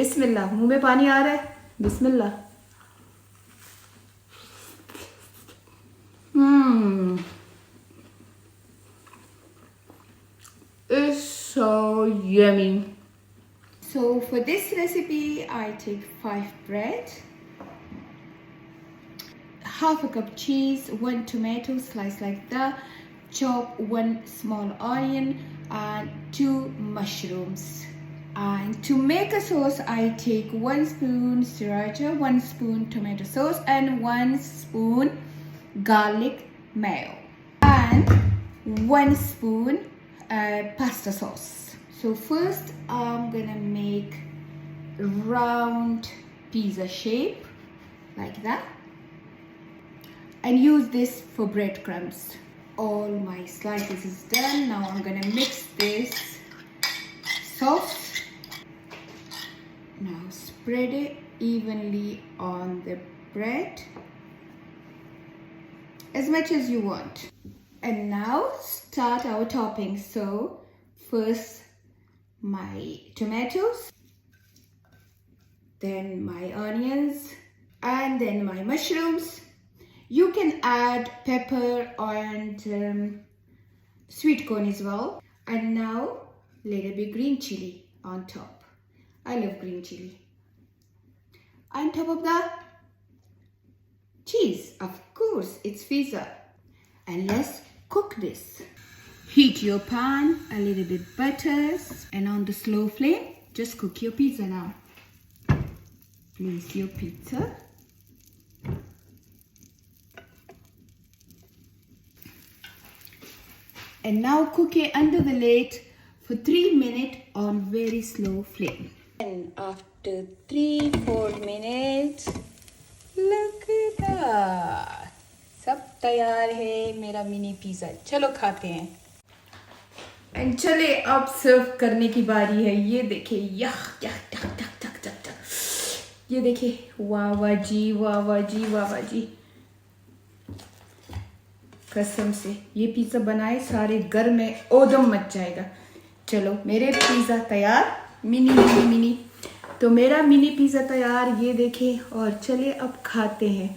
बिस्मिल्लाह, मुंह में पानी आ रहा है, बिस्मिल्लाह। It's so yummy. So for this recipe, I take 5 bread, half a cup cheese, 1 tomato sliced like that, chop 1 small onion and 2 mushrooms. And to make a sauce, I take 1 spoon sriracha, 1 spoon tomato sauce and 1 spoon garlic mayo and 1 spoon pasta sauce. So first I'm gonna make round pizza shape like that and use this for breadcrumbs. All my slices is done. Now I'm gonna mix this sauce. Now spread it evenly on the bread as much as you want. And now start our toppings. So first my tomatoes, then my onions, and then my mushrooms. You can add pepper and sweet corn as well. And now little bit green chili on top. I love green chili. On top of that, cheese. Of course, it's pizza. And let's cook this. Heat your pan, a little bit butter, and on the slow flame, just cook your pizza now. Place your pizza. And now cook it under the lid for 3 minutes on very slow flame. And after 3-4 minutes, look at that. सब तैयार है मेरा mini pizza. चलो खाते हैं। And चले अब सर्व करने की बारी है। ये देखिए, यह टक टक टक टक टक टक। ये देखिए, वाह वाह जी, वाह वाह जी, वाह वाह जी। कसम से ये पिज़्ज़ा बनाए सारे घर में ओदम मच जाएगा। चलो मेरे पिज़्ज़ा तैयार, मिनी मिनी मिनी। तो मेरा मिनी पिज़्ज़ा तैयार, ये देखें। और चलिए अब खाते हैं।